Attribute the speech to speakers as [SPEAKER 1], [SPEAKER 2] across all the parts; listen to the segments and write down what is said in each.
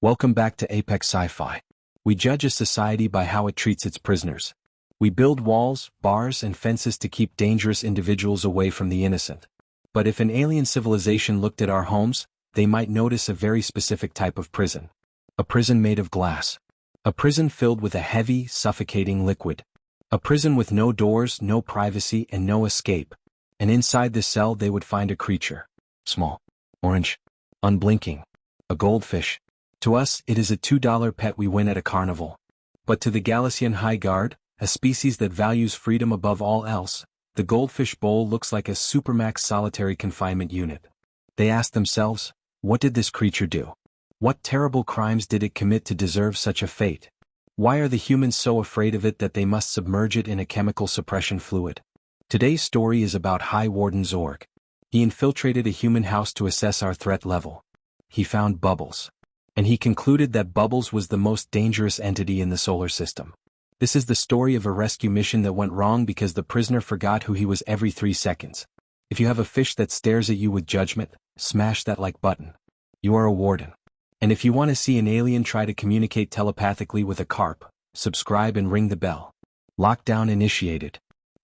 [SPEAKER 1] Welcome back to Apex Sci-Fi. We judge a society by how it treats its prisoners. We build walls, bars, and fences to keep dangerous individuals away from the innocent. But if an alien civilization looked at our homes, they might notice a very specific type of prison. A prison made of glass. A prison filled with a heavy, suffocating liquid. A prison with no doors, no privacy, and no escape. And inside this cell they would find a creature. Small. Orange. Unblinking. A goldfish. To us, it is a $2 pet we win at a carnival. But to the Galician High Guard, a species that values freedom above all else, the goldfish bowl looks like a supermax solitary confinement unit. They ask themselves, what did this creature do? What terrible crimes did it commit to deserve such a fate? Why are the humans so afraid of it that they must submerge it in a chemical suppression fluid? Today's story is about Warden Zorg. He infiltrated a human house to assess our threat level. He found Bubbles. And he concluded that Bubbles was the most dangerous entity in the solar system. This is the story of a rescue mission that went wrong because the prisoner forgot who he was every 3 seconds. If you have a fish that stares at you with judgment, smash that like button. You are a warden. And if you want to see an alien try to communicate telepathically with a carp, subscribe and ring the bell. Lockdown initiated.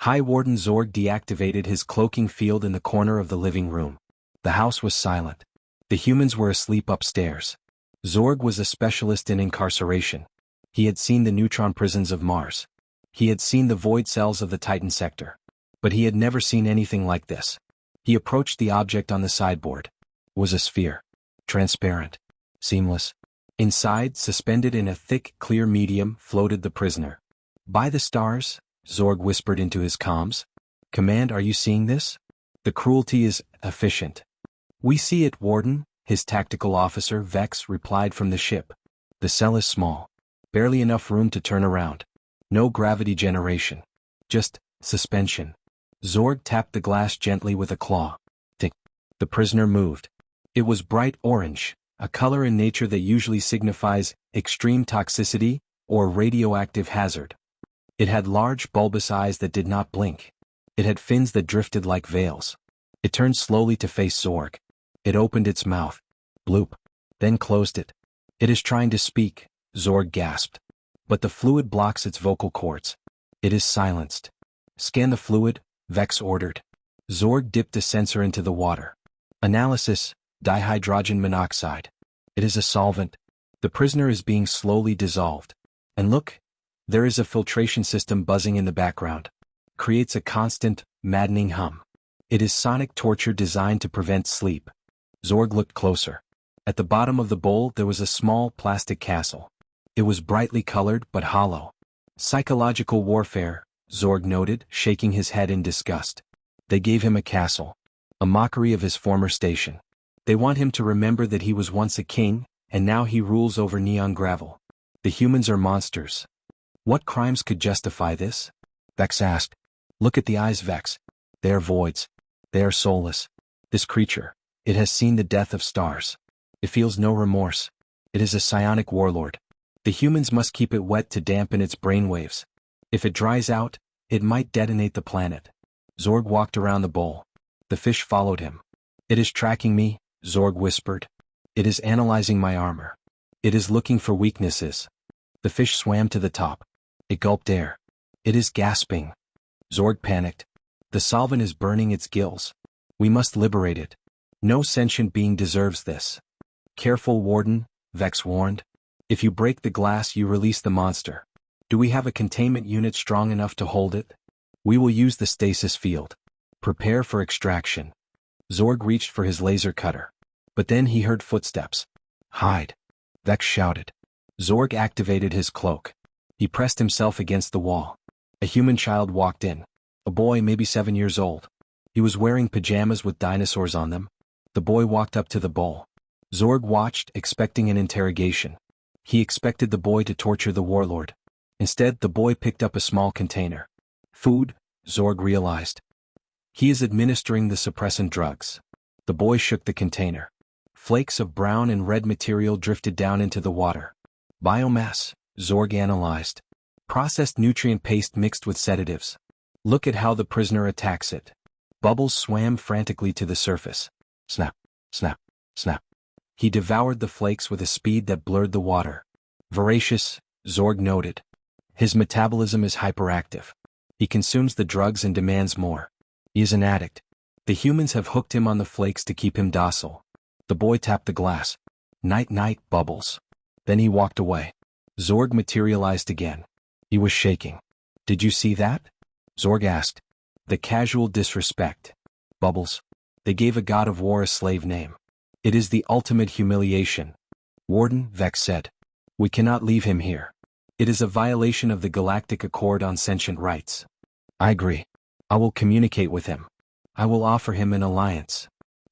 [SPEAKER 1] Warden Zorg deactivated his cloaking field in the corner of the living room. The house was silent. The humans were asleep upstairs. Zorg was a specialist in incarceration. He had seen the neutron prisons of Mars. He had seen the void cells of the Titan sector. But he had never seen anything like this. He approached the object on the sideboard. It was a sphere. Transparent. Seamless. Inside, suspended in a thick, clear medium, floated the prisoner. By the stars, Zorg whispered into his comms. Command, are you seeing this? The cruelty is efficient. We see it, Warden, his tactical officer, Vex, replied from the ship. The cell is small. Barely enough room to turn around. No gravity generation. Just suspension. Zorg tapped the glass gently with a claw. Tick. The prisoner moved. It was bright orange, a color in nature that usually signifies extreme toxicity or radioactive hazard. It had large bulbous eyes that did not blink. It had fins that drifted like veils. It turned slowly to face Zorg. It opened its mouth. Bloop. Then closed it. It is trying to speak, Zorg gasped. But the fluid blocks its vocal cords. It is silenced. Scan the fluid, Vex ordered. Zorg dipped a sensor into the water. Analysis, dihydrogen monoxide. It is a solvent. The prisoner is being slowly dissolved. And look, there is a filtration system buzzing in the background. Creates a constant, maddening hum. It is sonic torture designed to prevent sleep. Zorg looked closer. At the bottom of the bowl there was a small plastic castle. It was brightly colored but hollow. Psychological warfare, Zorg noted, shaking his head in disgust. They gave him a castle. A mockery of his former station. They want him to remember that he was once a king, and now he rules over neon gravel. The humans are monsters. What crimes could justify this? Vex asked. Look at the eyes, Vex. They are voids. They are soulless. This creature, it has seen the death of stars. It feels no remorse. It is a psionic warlord. The humans must keep it wet to dampen its brainwaves. If it dries out, it might detonate the planet. Zorg walked around the bowl. The fish followed him. It is tracking me, Zorg whispered. It is analyzing my armor. It is looking for weaknesses. The fish swam to the top. It gulped air. It is gasping. Zorg panicked. The solvent is burning its gills. We must liberate it. No sentient being deserves this. Careful, Warden, Vex warned. If you break the glass you release the monster. Do we have a containment unit strong enough to hold it? We will use the stasis field. Prepare for extraction. Zorg reached for his laser cutter. But then he heard footsteps. Hide. Vex shouted. Zorg activated his cloak. He pressed himself against the wall. A human child walked in. A boy maybe 7 years old. He was wearing pajamas with dinosaurs on them. The boy walked up to the bowl. Zorg watched, expecting an interrogation. He expected the boy to torture the warlord. Instead, the boy picked up a small container. Food, Zorg realized. He is administering the suppressant drugs. The boy shook the container. Flakes of brown and red material drifted down into the water. Biomass, Zorg analyzed. Processed nutrient paste mixed with sedatives. Look at how the prisoner attacks it. Bubbles swam frantically to the surface. Snap, snap, snap. He devoured the flakes with a speed that blurred the water. Voracious, Zorg noted. His metabolism is hyperactive. He consumes the drugs and demands more. He is an addict. The humans have hooked him on the flakes to keep him docile. The boy tapped the glass. Night-night, Bubbles. Then he walked away. Zorg materialized again. He was shaking. Did you see that? Zorg asked. The casual disrespect. Bubbles. They gave a god of war a slave name. It is the ultimate humiliation. Warden, Vex said. We cannot leave him here. It is a violation of the Galactic Accord on Sentient Rights. I agree. I will communicate with him. I will offer him an alliance.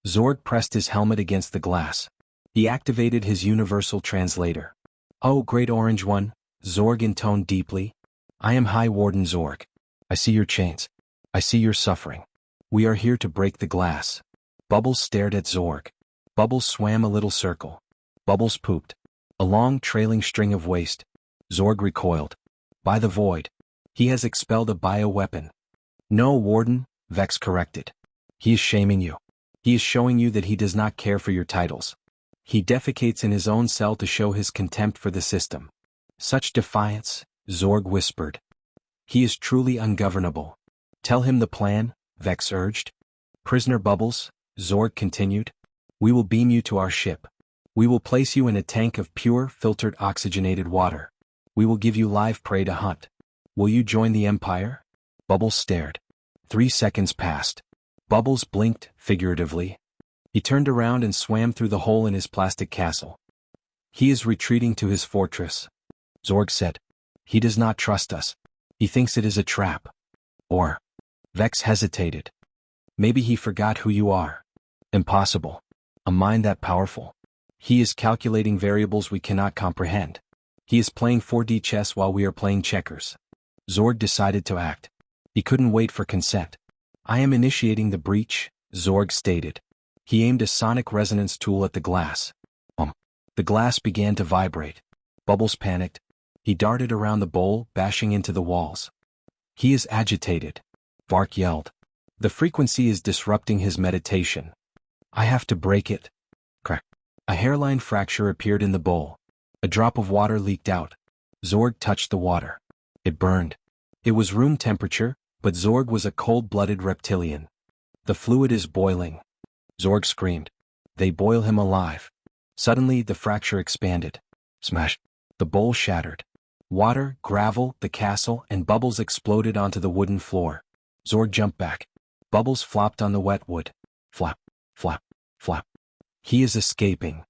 [SPEAKER 1] Zorg pressed his helmet against the glass. He activated his universal translator. Oh, great orange one, Zorg intoned deeply. I am High Warden Zorg. I see your chains. I see your suffering. We are here to break the glass. Bubbles stared at Zorg. Bubbles swam a little circle. Bubbles pooped. A long trailing string of waste. Zorg recoiled. By the void. He has expelled a bioweapon. No, Warden, Vex corrected. He is shaming you. He is showing you that he does not care for your titles. He defecates in his own cell to show his contempt for the system. Such defiance, Zorg whispered. He is truly ungovernable. Tell him the plan, Vex urged. Prisoner Bubbles, Zorg continued. We will beam you to our ship. We will place you in a tank of pure, filtered oxygenated water. We will give you live prey to hunt. Will you join the Empire? Bubbles stared. 3 seconds passed. Bubbles blinked, figuratively. He turned around and swam through the hole in his plastic castle. He is retreating to his fortress. Zorg said. He does not trust us. He thinks it is a trap. Or. Vex hesitated. Maybe he forgot who you are. Impossible. A mind that powerful. He is calculating variables we cannot comprehend. He is playing 4D chess while we are playing checkers. Zorg decided to act. He couldn't wait for consent. I am initiating the breach, Zorg stated. He aimed a sonic resonance tool at the glass. The glass began to vibrate. Bubbles panicked. He darted around the bowl, bashing into the walls. He is agitated. Vark yelled. The frequency is disrupting his meditation. I have to break it. Crack. A hairline fracture appeared in the bowl. A drop of water leaked out. Zorg touched the water. It burned. It was room temperature, but Zorg was a cold-blooded reptilian. The fluid is boiling. Zorg screamed. They boil him alive. Suddenly, the fracture expanded. Smash. The bowl shattered. Water, gravel, the castle, and Bubbles exploded onto the wooden floor. Zorg jumped back. Bubbles flopped on the wet wood. Flap, flap, flap. He is escaping.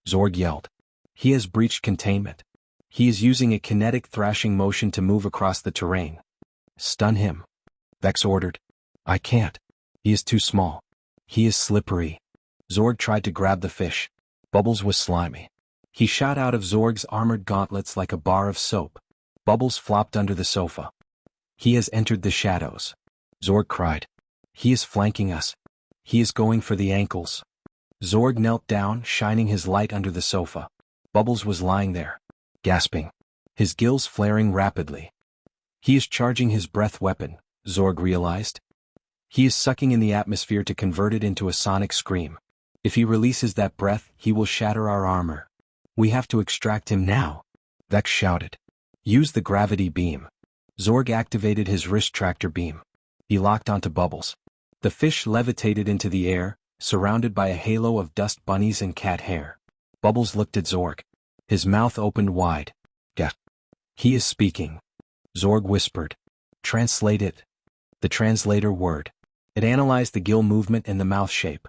[SPEAKER 1] Zorg yelled. He has breached containment. He is using a kinetic thrashing motion to move across the terrain. Stun him. Vex ordered. I can't. He is too small. He is slippery. Zorg tried to grab the fish. Bubbles was slimy. He shot out of Zorg's armored gauntlets like a bar of soap. Bubbles flopped under the sofa. He has entered the shadows. Zorg cried. He is flanking us. He is going for the ankles. Zorg knelt down, shining his light under the sofa. Bubbles was lying there, gasping, his gills flaring rapidly. He is charging his breath weapon, Zorg realized. He is sucking in the atmosphere to convert it into a sonic scream. If he releases that breath, he will shatter our armor. We have to extract him now. Vex shouted. Use the gravity beam. Zorg activated his wrist tractor beam. He locked onto Bubbles. The fish levitated into the air, surrounded by a halo of dust bunnies and cat hair. Bubbles looked at Zorg. His mouth opened wide. Gasp. He is speaking. Zorg whispered. Translate it. The translator word. It analyzed the gill movement and the mouth shape.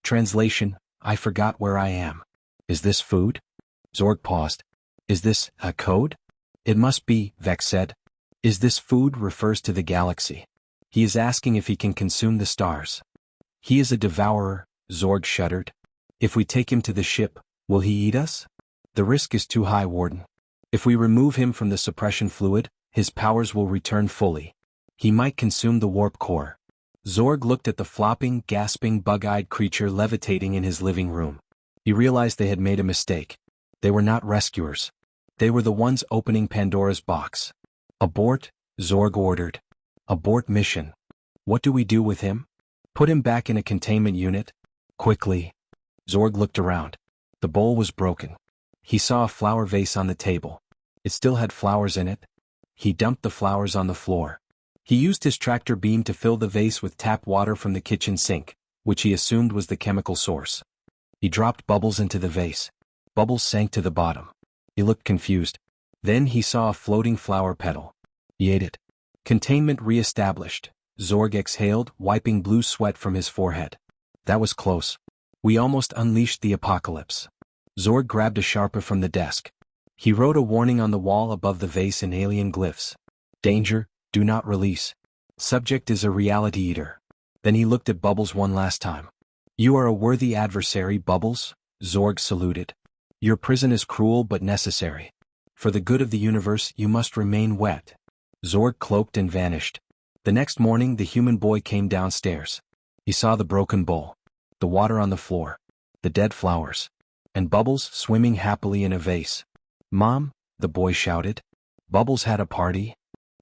[SPEAKER 1] Translation, I forgot where I am. Is this food? Zorg paused. Is this a code? It must be, Vex said. Is this food refers to the galaxy. He is asking if he can consume the stars. He is a devourer, Zorg shuddered. If we take him to the ship, will he eat us? The risk is too high, Warden. If we remove him from the suppression fluid, his powers will return fully. He might consume the warp core. Zorg looked at the flopping, gasping, bug-eyed creature levitating in his living room. He realized they had made a mistake. They were not rescuers. They were the ones opening Pandora's box. Abort, Zorg ordered. Abort mission. What do we do with him? Put him back in a containment unit. Quickly. Zorg looked around. The bowl was broken. He saw a flower vase on the table. It still had flowers in it. He dumped the flowers on the floor. He used his tractor beam to fill the vase with tap water from the kitchen sink, which he assumed was the chemical source. He dropped Bubbles into the vase. Bubbles sank to the bottom. He looked confused. Then he saw a floating flower petal. He ate it. Containment re-established. Zorg exhaled, wiping blue sweat from his forehead. That was close. We almost unleashed the apocalypse. Zorg grabbed a sharper from the desk. He wrote a warning on the wall above the vase in alien glyphs. Danger, do not release. Subject is a reality eater. Then he looked at Bubbles one last time. You are a worthy adversary, Bubbles, Zorg saluted. Your prison is cruel but necessary. For the good of the universe, you must remain wet. Zorg cloaked and vanished. The next morning, the human boy came downstairs. He saw the broken bowl, the water on the floor, the dead flowers, and Bubbles swimming happily in a vase. Mom, the boy shouted. Bubbles had a party.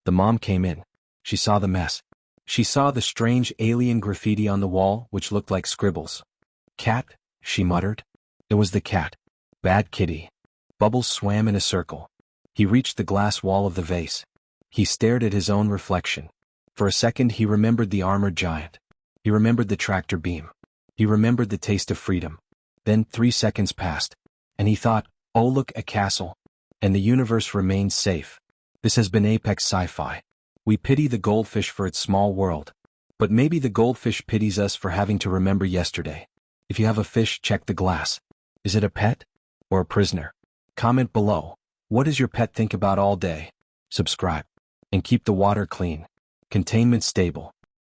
[SPEAKER 1] The mom came in. She saw the mess. She saw the strange alien graffiti on the wall, which looked like scribbles. Cat, she muttered. It was the cat. Bad kitty. Bubbles swam in a circle. He reached the glass wall of the vase. He stared at his own reflection. For a second he remembered the armored giant. He remembered the tractor beam. He remembered the taste of freedom. Then 3 seconds passed, and he thought, oh look, a castle. And the universe remains safe. This has been Apex Sci-Fi. We pity the goldfish for its small world. But maybe the goldfish pities us for having to remember yesterday. If you have a fish, check the glass. Is it a pet? Or a prisoner? Comment below. What does your pet think about all day? Subscribe. And keep the water clean. Containment stable.